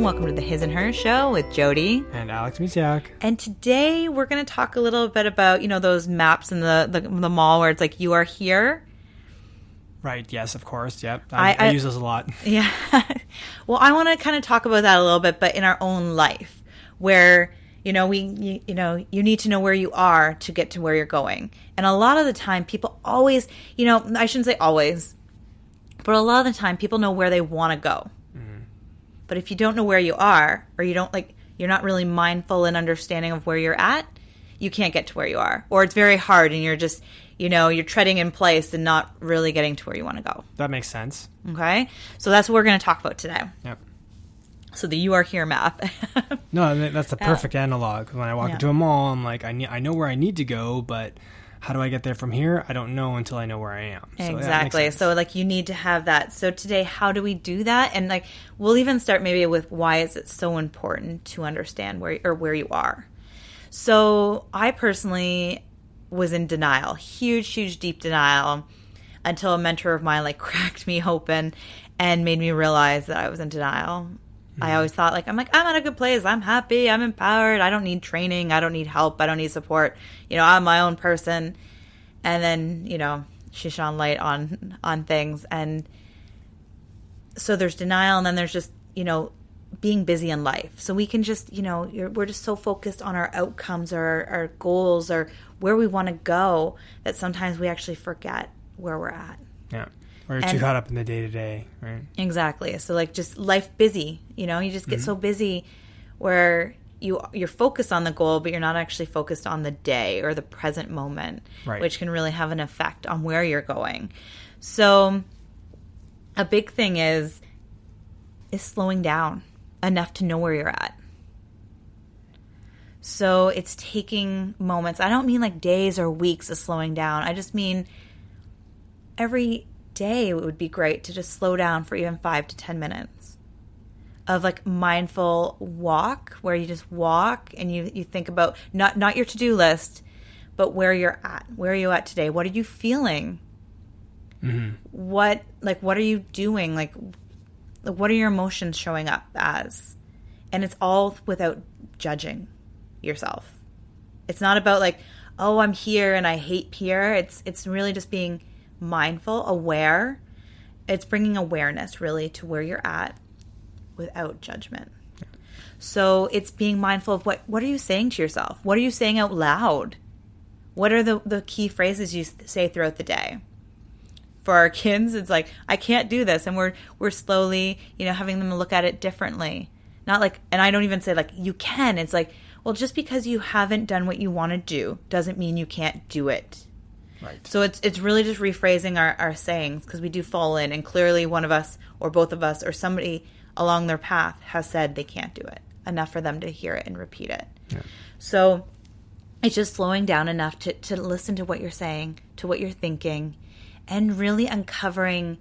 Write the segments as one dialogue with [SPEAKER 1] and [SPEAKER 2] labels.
[SPEAKER 1] Welcome to the His and Her Show with Jody
[SPEAKER 2] and Alex Misiak.
[SPEAKER 1] And today we're going to talk a little bit about, those maps in the mall where it's like, you are here.
[SPEAKER 2] Right. Yes, of course. Yep. I use those a lot.
[SPEAKER 1] Yeah. Well, I want to kind of talk about that a little bit, but in our own life where, you need to know where you are to get to where you're going. And a lot of the time people always, I shouldn't say always, but a lot of the time people know where they want to go. Mm-hmm. But if you don't know where you are, or you're not really mindful and understanding of where you're at, you can't get to where you are. Or it's very hard and you're just, you're treading in place and not really getting to where you want to go.
[SPEAKER 2] That makes sense.
[SPEAKER 1] Okay? So that's what we're going to talk about today.
[SPEAKER 2] Yep.
[SPEAKER 1] So the You Are Here map.
[SPEAKER 2] No, that's the perfect analog. When I walk into a mall, I'm like, I know where I need to go, but how do I get there from here? I don't know until I know where I am. So,
[SPEAKER 1] exactly. So you need to have that. So today, how do we do that? And we'll even start maybe with why is it so important to understand where you are. So I personally was in denial, huge, deep denial, until a mentor of mine cracked me open and made me realize that I was in denial. Mm-hmm. I always thought I'm at a good place. I'm happy. I'm empowered. I don't need training. I don't need help. I don't need support. I'm my own person. And then, she shone light on things. And so there's denial, and then there's just, being busy in life. So we can just, we're just so focused on our outcomes or our goals or where we want to go that sometimes we actually forget where we're at.
[SPEAKER 2] Yeah. Or you're too caught up in the day-to-day, right?
[SPEAKER 1] Exactly. So just life busy, you just get so busy where you're focused on the goal, but you're not actually focused on the day or the present moment, right, which can really have an effect on where you're going. So a big thing is slowing down enough to know where you're at. So it's taking moments. I don't mean days or weeks of slowing down. I just mean every day it would be great to just slow down for even 5 to 10 minutes of mindful walk, where you just walk and you think about not your to-do list, but where you're at. Where are you at today? What are you feeling? Mm-hmm. What are you doing? What are your emotions showing up as? And it's all without judging yourself. It's not about oh, I'm here and I hate here. It's really just being mindful, aware. It's bringing awareness really to where you're at without judgment. Yeah. So it's being mindful of what are you saying to yourself? What are you saying out loud? What are the key phrases you say throughout the day? For our kids, it's I can't do this. And we're slowly, having them look at it differently. Not and I don't even say you can. It's well, just because you haven't done what you want to do doesn't mean you can't do it. Right. So it's really just rephrasing our sayings, because we do fall in, and clearly one of us or both of us or somebody along their path has said they can't do it enough for them to hear it and repeat it. Yeah. So it's just slowing down enough to listen to what you're saying, to what you're thinking, and really uncovering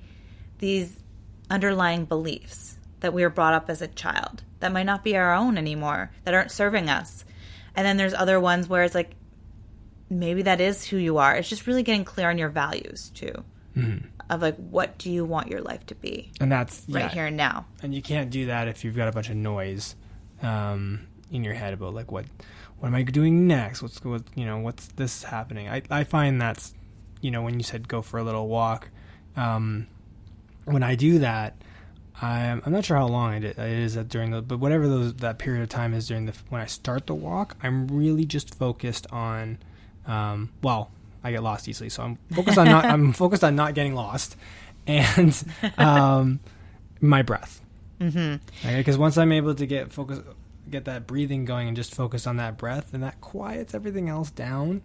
[SPEAKER 1] these underlying beliefs that we were brought up as a child that might not be our own anymore, that aren't serving us. And then there's other ones where it's maybe that is who you are. It's just really getting clear on your values too. Mm-hmm. Of what do you want your life to be? And that's right here and now.
[SPEAKER 2] And you can't do that if you've got a bunch of noise in your head about what am I doing next? What's this happening? I find that's, when you said go for a little walk, when I do that, I'm not sure how long it is but whatever that period of time is when I start the walk, I'm really just focused on, I get lost easily, so I'm focused on not getting lost, and my breath. Mm-hmm. Because once I'm able to get that breathing going and just focus on that breath, and that quiets everything else down,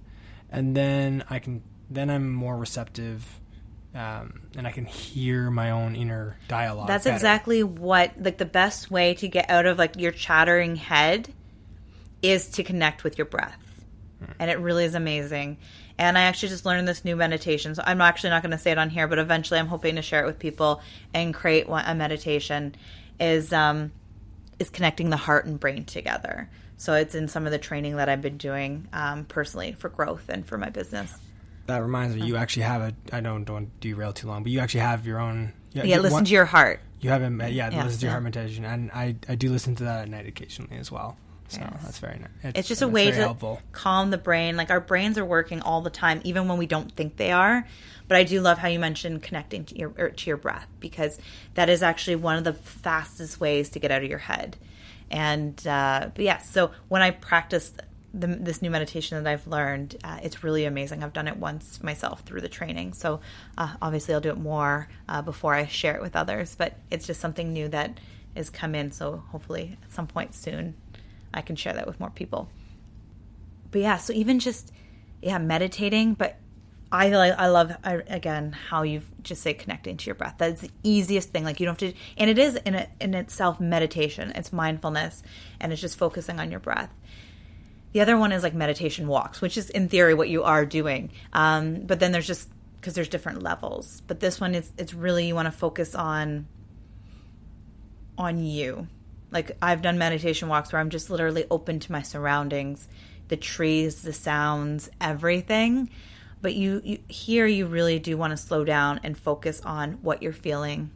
[SPEAKER 2] and then I'm more receptive, and I can hear my own inner dialogue.
[SPEAKER 1] That's
[SPEAKER 2] better.
[SPEAKER 1] Exactly what the best way to get out of your chattering head is to connect with your breath. And it really is amazing. And I actually just learned this new meditation. So I'm actually not going to say it on here, but eventually I'm hoping to share it with people and create a meditation is connecting the heart and brain together. So it's in some of the training that I've been doing personally for growth and for my business.
[SPEAKER 2] That reminds me, you actually have I don't want to derail too long, but you actually have your own...
[SPEAKER 1] listen to your heart.
[SPEAKER 2] You haven't, listen to your heart meditation, and I do listen to that at night occasionally as well. So that's very nice.
[SPEAKER 1] It's just a way to
[SPEAKER 2] helpful.
[SPEAKER 1] Calm the brain. Like, our brains are working all the time, even when we don't think they are. But I do love how you mentioned connecting to your breath, because that is actually one of the fastest ways to get out of your head. And so when I practice this new meditation that I've learned, it's really amazing. I've done it once myself through the training. So obviously I'll do it more before I share it with others. But it's just something new that has come in. So hopefully at some point soon I can share that with more people. But so even just, meditating. But I love, again, how you've just say connecting to your breath. That's the easiest thing. Like, you don't have to, and it is in itself meditation. It's mindfulness, and it's just focusing on your breath. The other one is like meditation walks, which is in theory what you are doing. But then there's just, because there's different levels. But this one it's really, you want to focus on you. Like, I've done meditation walks where I'm just literally open to my surroundings, the trees, the sounds, everything. But you really do want to slow down and focus on what you're feeling.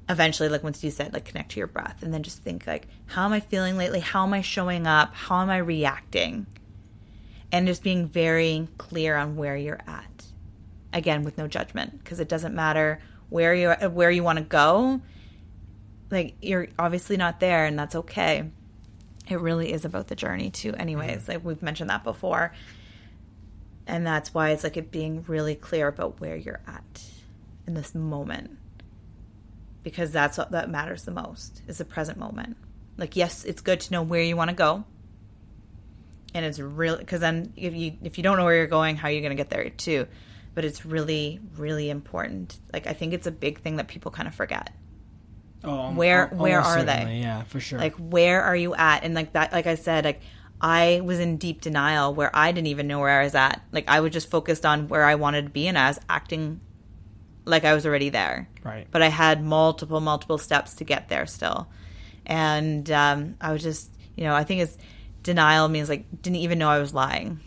[SPEAKER 1] Eventually, like once you said, like, connect to your breath, and then just think, like, how am I feeling lately? How am I showing up? How am I reacting? And just being very clear on where you're at. Again, with no judgment, because it doesn't matter where you want to go. Like, you're obviously not there, and that's okay. It really is about the journey too, anyways. Like, we've mentioned that before. And that's why it's like it being really clear about where you're at in this moment. Because that's what that matters the most, is the present moment. Like, yes, it's good to know where you want to go. And it's really, because then if you don't know where you're going, how are you going to get there too? But it's really, really important. Like, I think it's a big thing that people kind of forget. Where are they?
[SPEAKER 2] Yeah, for sure.
[SPEAKER 1] Like, where are you at? And like that, like I said, like, I was in deep denial where I didn't even know where I was at. Like, I was just focused on where I wanted to be, and I was acting like I was already there.
[SPEAKER 2] Right.
[SPEAKER 1] But I had multiple steps to get there still. And I was just, I think it's denial means, like, didn't even know I was lying.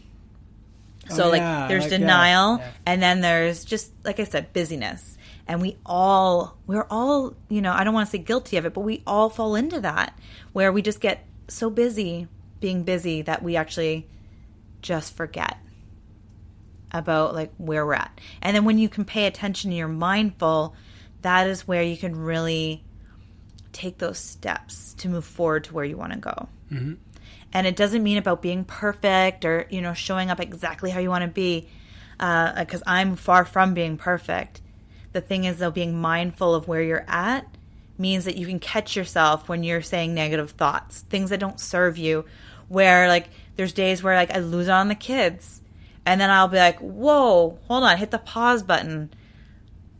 [SPEAKER 1] So, there's denial, and then there's just, like I said, busyness. And we're all, I don't want to say guilty of it, but we all fall into that, where we just get so busy being busy that we actually just forget about, like, where we're at. And then when you can pay attention and you're mindful, that is where you can really take those steps to move forward to where you want to go.
[SPEAKER 2] Mm-hmm.
[SPEAKER 1] And it doesn't mean about being perfect or, showing up exactly how you want to be, because I'm far from being perfect. The thing is, though, being mindful of where you're at means that you can catch yourself when you're saying negative thoughts, things that don't serve you, where, like, there's days where, like, I lose it on the kids, and then I'll be like, whoa, hold on, hit the pause button.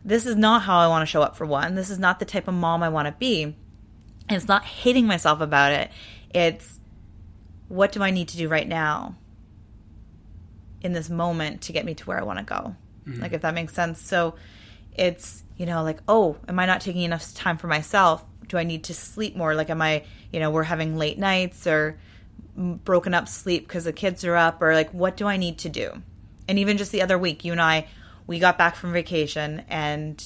[SPEAKER 1] This is not how I want to show up, for one. This is not the type of mom I want to be. And it's not hating myself about it. It's, what do I need to do right now in this moment to get me to where I want to go? Mm-hmm. Like, if that makes sense. So it's, like, oh, am I not taking enough time for myself? Do I need to sleep more? Like, am I, we're having late nights or broken up sleep because the kids are up, or, like, what do I need to do? And even just the other week, you and I, we got back from vacation, and,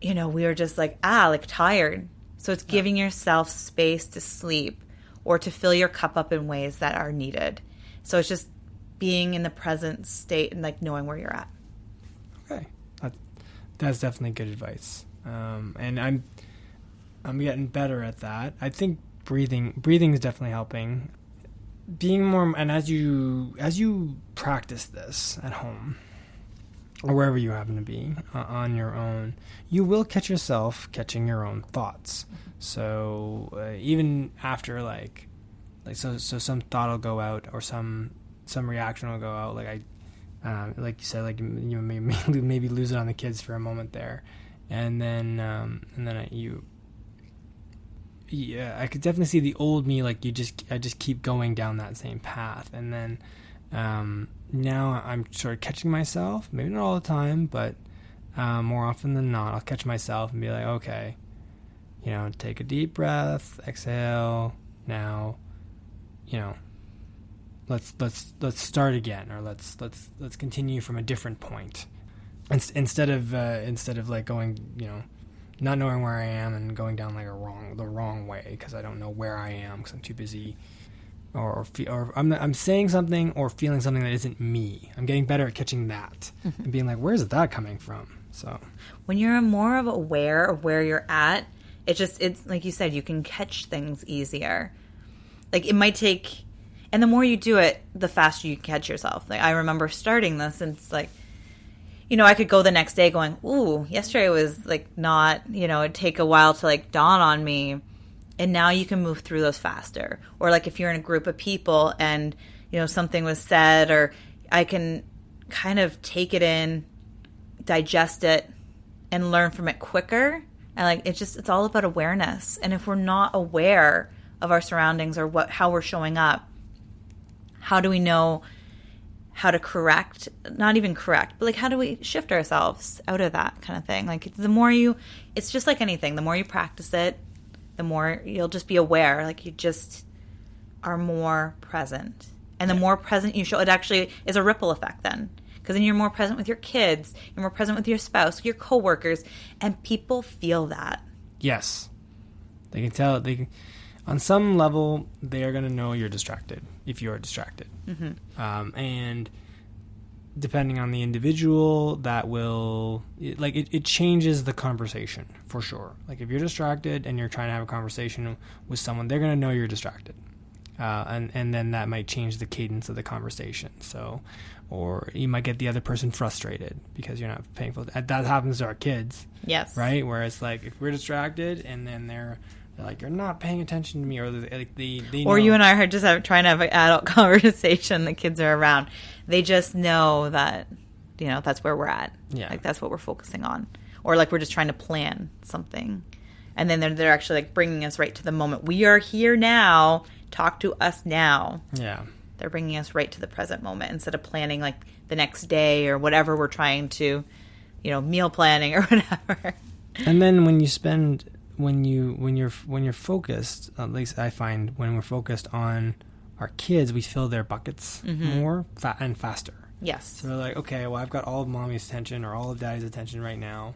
[SPEAKER 1] we were just like, tired. So it's giving yourself space to sleep or to fill your cup up in ways that are needed. So it's just being in the present state and, like, knowing where you're at.
[SPEAKER 2] Okay. That's definitely good advice. And I'm getting better at that. I think breathing is definitely helping. Being more, and as you practice this at home or wherever you happen to be on your own, you will catch yourself catching your own thoughts. So even after so some thought will go out, or some reaction will go out. Like like you said, like, maybe lose it on the kids for a moment there, and then I could definitely see the old me, like, I just keep going down that same path, and then now I'm sort of catching myself, maybe not all the time, but more often than not, I'll catch myself and be like, okay, take a deep breath, exhale, now, let's start again, or let's continue from a different point, instead of like going, not knowing where I am and going down like the wrong way because I don't know where I am because I'm too busy, or I'm saying something or feeling something that isn't me. I'm getting better at catching that and being like, where's that coming from? So
[SPEAKER 1] when you're more of aware of where you're at, it's like you said, you can catch things easier. Like it might take, and the more you do it, the faster you catch yourself. Like I remember starting this, and it's like, I could go the next day going, ooh, yesterday was like not, it'd take a while to like dawn on me. And now you can move through those faster. Or like if you're in a group of people and, something was said, or I can kind of take it in, digest it, and learn from it quicker. And like, it's all about awareness. And if we're not aware of our surroundings or how we're showing up, how do we know how to correct, not even correct, but like how do we shift ourselves out of that kind of thing? Like it's just like anything, the more you practice it, the more you'll just be aware, like you just are more present. And the more present you show, it actually is a ripple effect then. Because then you're more present with your kids, you're more present with your spouse, your coworkers, and people feel that.
[SPEAKER 2] Yes. They can tell, on some level, they are going to know you're distracted if you are distracted. Mm-hmm. And depending on the individual, that will, it changes the conversation for sure. Like if you're distracted and you're trying to have a conversation with someone, they're going to know you're distracted. And then that might change the cadence of the conversation. So, or you might get the other person frustrated because you're not paying full. That happens to our kids.
[SPEAKER 1] Yes.
[SPEAKER 2] Right? Where it's like if we're distracted and then they're like, you're not paying attention to me, or they
[SPEAKER 1] or
[SPEAKER 2] know.
[SPEAKER 1] You and I are just trying to have an adult conversation. The kids are around. They just know that, that's where we're at.
[SPEAKER 2] Yeah.
[SPEAKER 1] Like that's what we're focusing on. Or like we're just trying to plan something. And then they're actually like bringing us right to the moment. We are here now. Talk to us now.
[SPEAKER 2] Yeah.
[SPEAKER 1] They're bringing us right to the present moment instead of planning like the next day or whatever we're trying to, meal planning or whatever.
[SPEAKER 2] And then when you're focused, at least I find when we're focused on our kids, we fill their buckets more and faster.
[SPEAKER 1] Yes.
[SPEAKER 2] So we're like, okay, well, I've got all of mommy's attention or all of daddy's attention right now.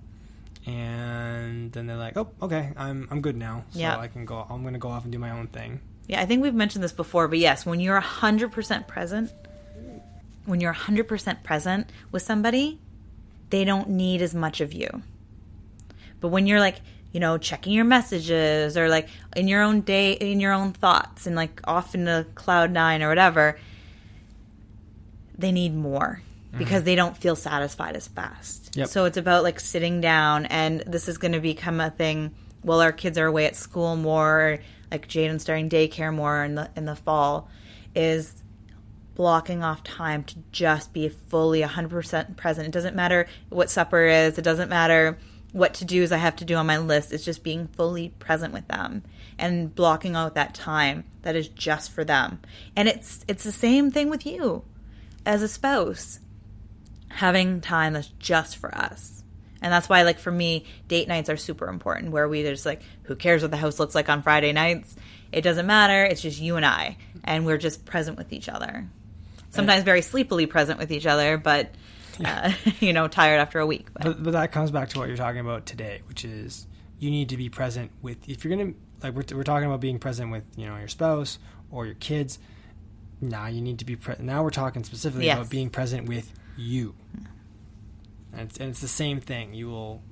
[SPEAKER 2] And then they're like, oh, okay, I'm good now. So I can go, I'm going to go off and do my own thing.
[SPEAKER 1] Yeah, I think we've mentioned this before, but yes, when you're 100% present, with somebody, they don't need as much of you. But when you're like, checking your messages or like in your own day, in your own thoughts and like off in the cloud nine or whatever, they need more because they don't feel satisfied as fast.
[SPEAKER 2] Yep.
[SPEAKER 1] So it's about like sitting down, and this is going to become a thing while our kids are away at school more, like Jaden's starting daycare more in the fall, is blocking off time to just be fully 100% present. It doesn't matter what supper is. It doesn't matter what to-dos I have to do on my list. It's just being fully present with them and blocking out that time that is just for them. And it's the same thing with you as a spouse, having time that's just for us. And that's why, like, for me, date nights are super important, where we just like, who cares what the house looks like on Friday nights? It doesn't matter. It's just you and I, and we're just present with each other. Sometimes very sleepily present with each other, but tired after a week.
[SPEAKER 2] But that comes back to what you're talking about today, which is you need to be present with, if you're going to, like we're talking about being present with, your spouse or your kids. Now you need to be now we're talking specifically about being present with you. And it's the same thing. You'll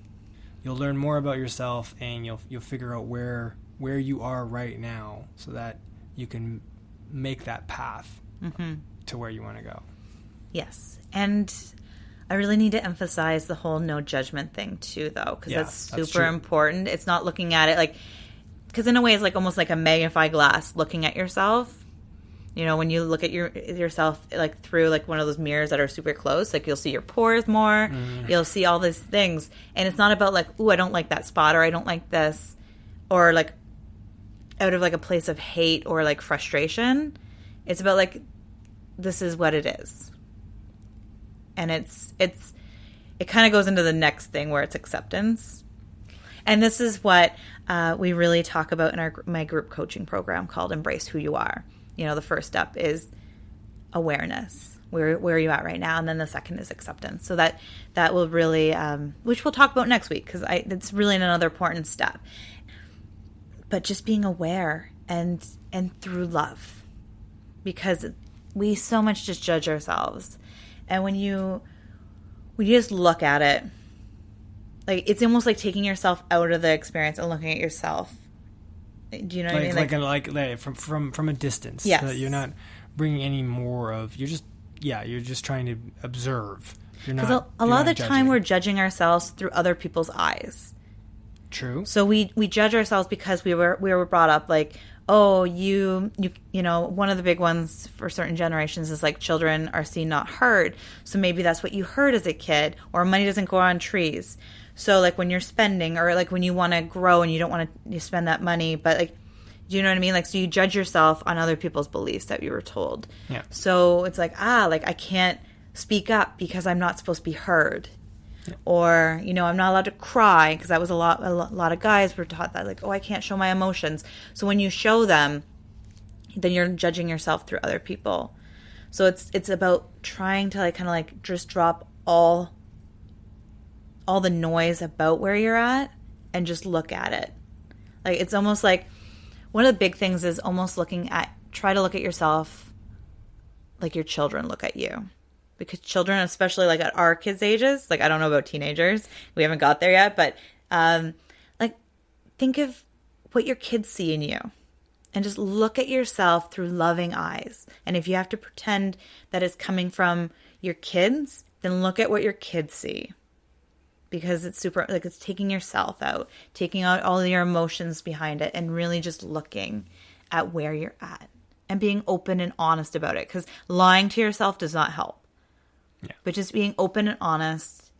[SPEAKER 2] learn more about yourself, and you'll figure out where you are right now, so that you can make that path to where you want to go. Yes.
[SPEAKER 1] And I really need to emphasize the whole no judgment thing too, though, because that's super important. It's not looking at it like, because in a way it's like almost like a magnifying glass looking at yourself. When you look at yourself like through like one of those mirrors that are super close, like you'll see your pores more, you'll see all these things, and it's not about like, ooh, I don't like that spot, or I don't like this, or like out of like a place of hate or like frustration. It's about like, this is what it is. And it kind of goes into the next thing where it's acceptance. And this is what we really talk about in my group coaching program called Embrace Who You Are. The first step is awareness. where are you at right now? And then the second is acceptance. So that will really, which we'll talk about next week, because it's really another important step. But just being aware and through love, because we so much just judge ourselves. And when you just look at it, like, it's almost like taking yourself out of the experience and looking at yourself. Do you know what I mean?
[SPEAKER 2] Like from a distance.
[SPEAKER 1] Yes.
[SPEAKER 2] So that you're not bringing any more of, you're just trying to observe.
[SPEAKER 1] Because a lot of the time we're judging ourselves through other people's eyes.
[SPEAKER 2] True.
[SPEAKER 1] So we judge ourselves because we were brought up like, oh, you know, one of the big ones for certain generations is like, children are seen, not heard. So maybe that's what you heard as a kid, or money doesn't grow on trees. So like when you're spending, or like when you want to grow and you don't want to spend that money, but like, do you know what I mean? Like, so you judge yourself on other people's beliefs that you were told.
[SPEAKER 2] Yeah.
[SPEAKER 1] So it's like, like I can't speak up because I'm not supposed to be heard. Yeah. Or, you know, I'm not allowed to cry, because that was a lot of guys were taught that, like, oh, I can't show my emotions. So when you show them, then you're judging yourself through other people. So it's about trying to like kind of like just drop all the noise about where you're at and just look at it. Like, it's almost like one of the big things is almost try to look at yourself like your children look at you. Because children, especially like at our kids' ages, like, I don't know about teenagers, we haven't got there yet, but like, think of what your kids see in you and just look at yourself through loving eyes. And if you have to pretend that it's coming from your kids, then look at what your kids see. Because it's super, like, it's taking yourself out, taking out all of your emotions behind it, and really just looking at where you're at and being open and honest about it. Because lying to yourself does not help. Yeah. But just being open and honest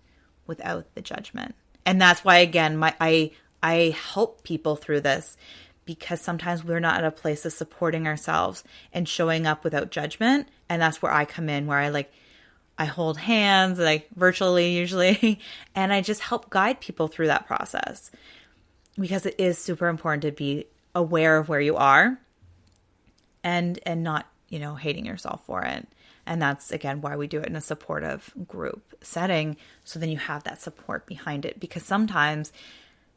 [SPEAKER 1] without the judgment. And that's why, again, I help people through this, because sometimes we're not at a place of supporting ourselves and showing up without judgment. And that's where I come in, where I hold hands, like virtually usually, and I just help guide people through that process, because it is super important to be aware of where you are and not, you know, hating yourself for it. And that's, again, why we do it in a supportive group setting. So then you have that support behind it, because sometimes,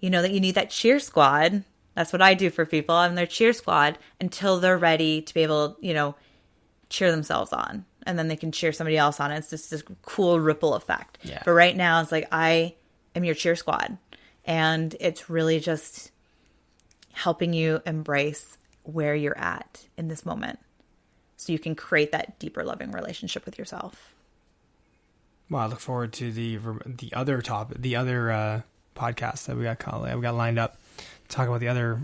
[SPEAKER 1] you know, that you need that cheer squad. That's what I do for people. I'm their cheer squad until they're ready to be able, you know, cheer themselves on. And then they can cheer somebody else on. It's just this cool ripple effect. Yeah. But right now, it's like, I am your cheer squad. And it's really just helping you embrace where you're at in this moment, so you can create that deeper, loving relationship with yourself.
[SPEAKER 2] Well, I look forward to the other podcasts that we got lined up. Talk about the other,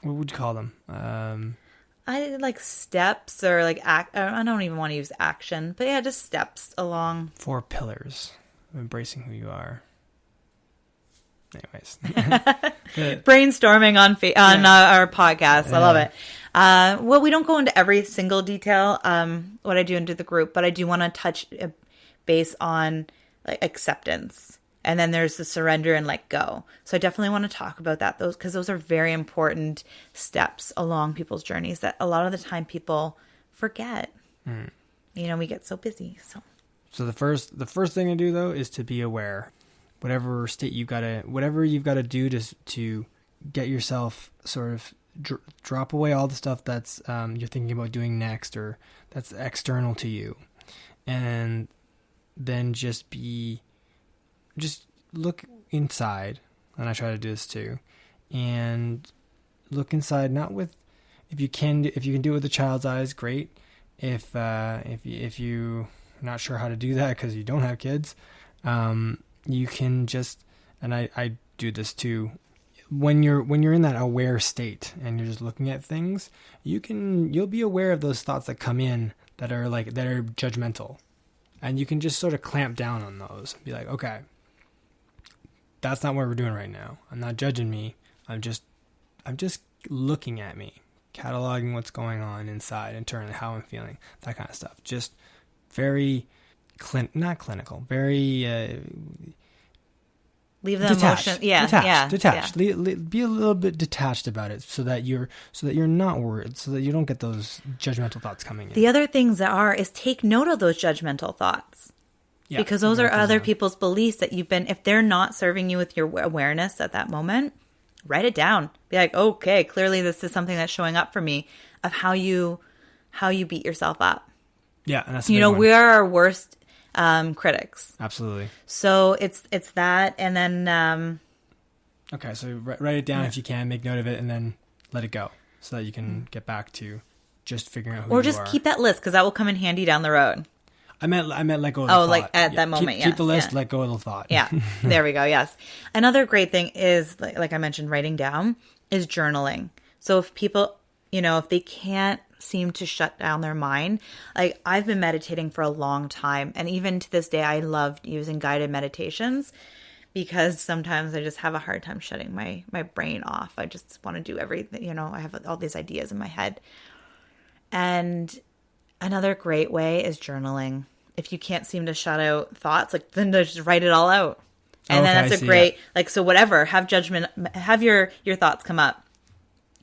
[SPEAKER 2] what would you call them?
[SPEAKER 1] I did like steps, or like I don't even want to use action, but yeah, just steps along. 4 pillars
[SPEAKER 2] of embracing who you are. Anyways,
[SPEAKER 1] brainstorming on our podcast. I love it. Well, we don't go into every single detail, what I do into the group, but I do want to touch base on like acceptance. And then there's the surrender and let go. So I definitely want to talk about that, because those are very important steps along people's journeys that a lot of the time people forget. Mm. You know, we get so busy. So
[SPEAKER 2] the first thing to do, though, is to be aware. Whatever you've got to do to get yourself sort of drop away all the stuff that's you're thinking about doing next, or that's external to you, and then just look inside. And I try to do this too, and look inside. Not with, if you can do it with a child's eyes, great. If you're not sure how to do that because you don't have kids, you can just, and I do this too. When you're in that aware state and you're just looking at things, you'll be aware of those thoughts that come in that are judgmental, and you can just sort of clamp down on those and be like, okay, that's not what we're doing right now. I'm not judging me. I'm just looking at me, cataloging what's going on inside internally, how I'm feeling, that kind of stuff. Just very not clinical, very
[SPEAKER 1] Leave the
[SPEAKER 2] detached.
[SPEAKER 1] emotion. Yeah.
[SPEAKER 2] Detached.
[SPEAKER 1] Yeah.
[SPEAKER 2] Be a little bit detached about it so that you're not worried, so that you don't get those judgmental thoughts coming in.
[SPEAKER 1] The other things is take note of those judgmental thoughts. Yeah, because those are other people's beliefs that if they're not serving you with your awareness at that moment, write it down. Be like, okay, clearly this is something that's showing up for me of how you beat yourself up.
[SPEAKER 2] Yeah. And that's one.
[SPEAKER 1] We are our worst critics.
[SPEAKER 2] Absolutely.
[SPEAKER 1] So it's that. And then,
[SPEAKER 2] okay. So write it down if you can, make note of it, and then let it go so that you can get back to just figuring out who you are.
[SPEAKER 1] Or just keep that list because that will come in handy down the road.
[SPEAKER 2] I meant let go of the thought.
[SPEAKER 1] Like at that moment,
[SPEAKER 2] keep the list, let go of the thought.
[SPEAKER 1] Yeah, there we go, yes. Another great thing is, like I mentioned, writing down is journaling. So if people, if they can't seem to shut down their mind, like I've been meditating for a long time. And even to this day, I love using guided meditations because sometimes I just have a hard time shutting my brain off. I just want to do everything, I have all these ideas in my head. And another great way is journaling. If you can't seem to shut out thoughts, then just write it all out. And then that's a great, so whatever, have judgment, have your thoughts come up.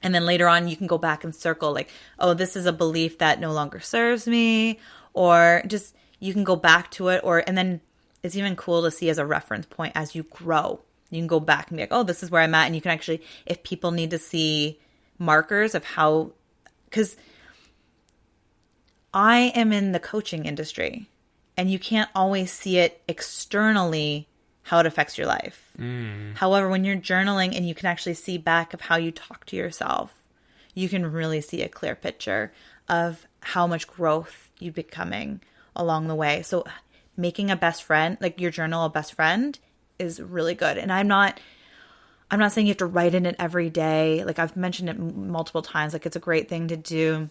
[SPEAKER 1] And then later on, you can go back and circle this is a belief that no longer serves me, or just, you can go back to it, and then it's even cool to see as a reference point as you grow. You can go back and be like, this is where I'm at. And you can actually, if people need to see markers of how, because I am in the coaching industry and you can't always see it externally how it affects your life. However, when you're journaling and you can actually see back of how you talk to yourself, you can really see a clear picture of how much growth you're becoming along the way. So making a best friend, your journal a best friend, is really good. And I'm not saying you have to write in it every day. I've mentioned it multiple times. It's a great thing to do.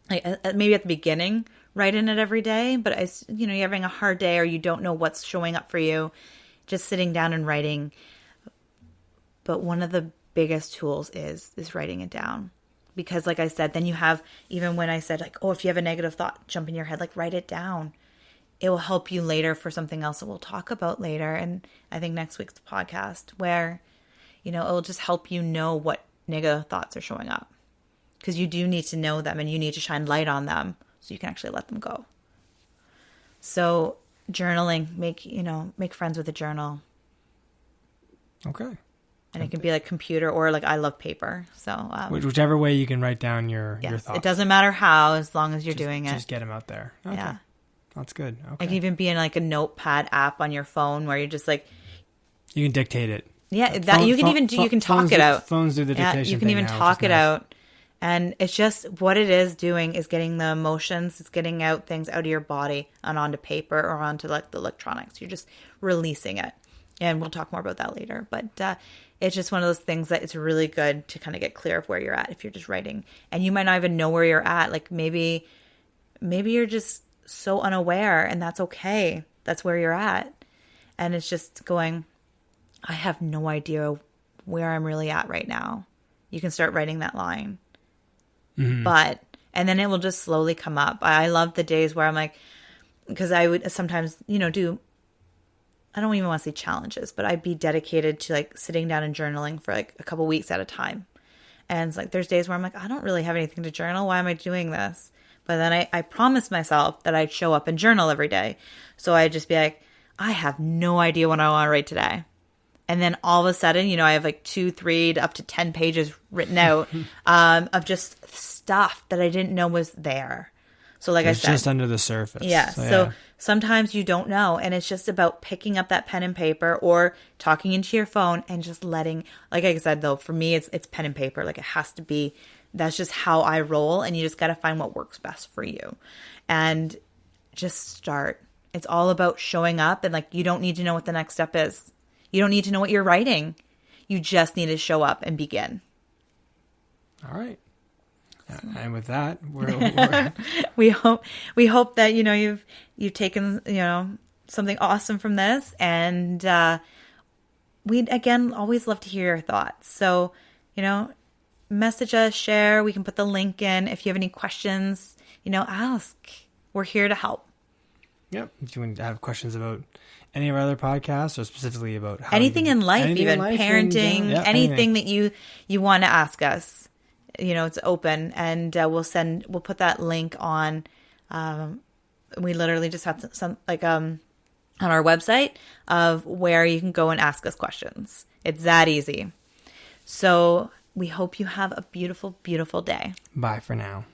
[SPEAKER 1] Maybe at the beginning, write in it every day, but as you're having a hard day or you don't know what's showing up for you, just sitting down and writing. But one of the biggest tools is writing it down, because like I said, then you have, even when I said if you have a negative thought jump in your head, write it down. It will help you later for something else that we'll talk about later. And I think next week's podcast where, it will just help you know what negative thoughts are showing up. Because you do need to know them and you need to shine light on them so you can actually let them go. So journaling, make friends with a journal.
[SPEAKER 2] Okay.
[SPEAKER 1] And it can be computer or I love paper. So
[SPEAKER 2] whichever way you can write down your thoughts.
[SPEAKER 1] It doesn't matter how, as long as you're doing it.
[SPEAKER 2] Just get them out there. Okay. Yeah. That's good. Okay.
[SPEAKER 1] It can even be in a notepad app on your phone where you're just
[SPEAKER 2] you can dictate it.
[SPEAKER 1] Yeah, you can talk it out.
[SPEAKER 2] Phones do the dictation.
[SPEAKER 1] Yeah, you can even talk it out. And it's just what it is doing is getting the emotions, it's getting out things out of your body and onto paper or onto the electronics. You're just releasing it. And we'll talk more about that later. But it's just one of those things that it's really good to kind of get clear of where you're at if you're just writing. And you might not even know where you're at. Maybe you're just so unaware, and that's okay. That's where you're at. And it's just going, I have no idea where I'm really at right now. You can start writing that line. Mm-hmm. And then it will just slowly come up. I love the days where I'm because I would sometimes, do, I don't even want to say challenges, but I'd be dedicated to sitting down and journaling for a couple weeks at a time. And it's there's days where I'm I don't really have anything to journal. Why am I doing this? But then I promised myself that I'd show up and journal every day. So I'd just be I have no idea what I want to write today. And then all of a sudden, I have 2, 3 to up to 10 pages written out of just stuff that I didn't know was there. So I said, it's
[SPEAKER 2] just under the surface.
[SPEAKER 1] Yeah. So sometimes you don't know. And it's just about picking up that pen and paper or talking into your phone and just letting, like I said, though, for me, it's pen and paper. It has to be, that's just how I roll. And you just got to find what works best for you. And just start. It's all about showing up, and you don't need to know what the next step is. You don't need to know what you're writing. You just need to show up and begin.
[SPEAKER 2] All right. And with that, we're
[SPEAKER 1] we hope that you've taken something awesome from this, and we'd again always love to hear your thoughts. So message us, share. We can put the link in if you have any questions. Ask. We're here to help.
[SPEAKER 2] Yep. If you want to have questions about any of our other podcasts or specifically about how
[SPEAKER 1] anything in life,
[SPEAKER 2] anything
[SPEAKER 1] even
[SPEAKER 2] in life,
[SPEAKER 1] parenting,
[SPEAKER 2] yeah,
[SPEAKER 1] anything that you want to ask us, it's open, and we'll put that link on. We literally just have some on our website of where you can go and ask us questions. It's that easy. So we hope you have a beautiful, beautiful day.
[SPEAKER 2] Bye for now.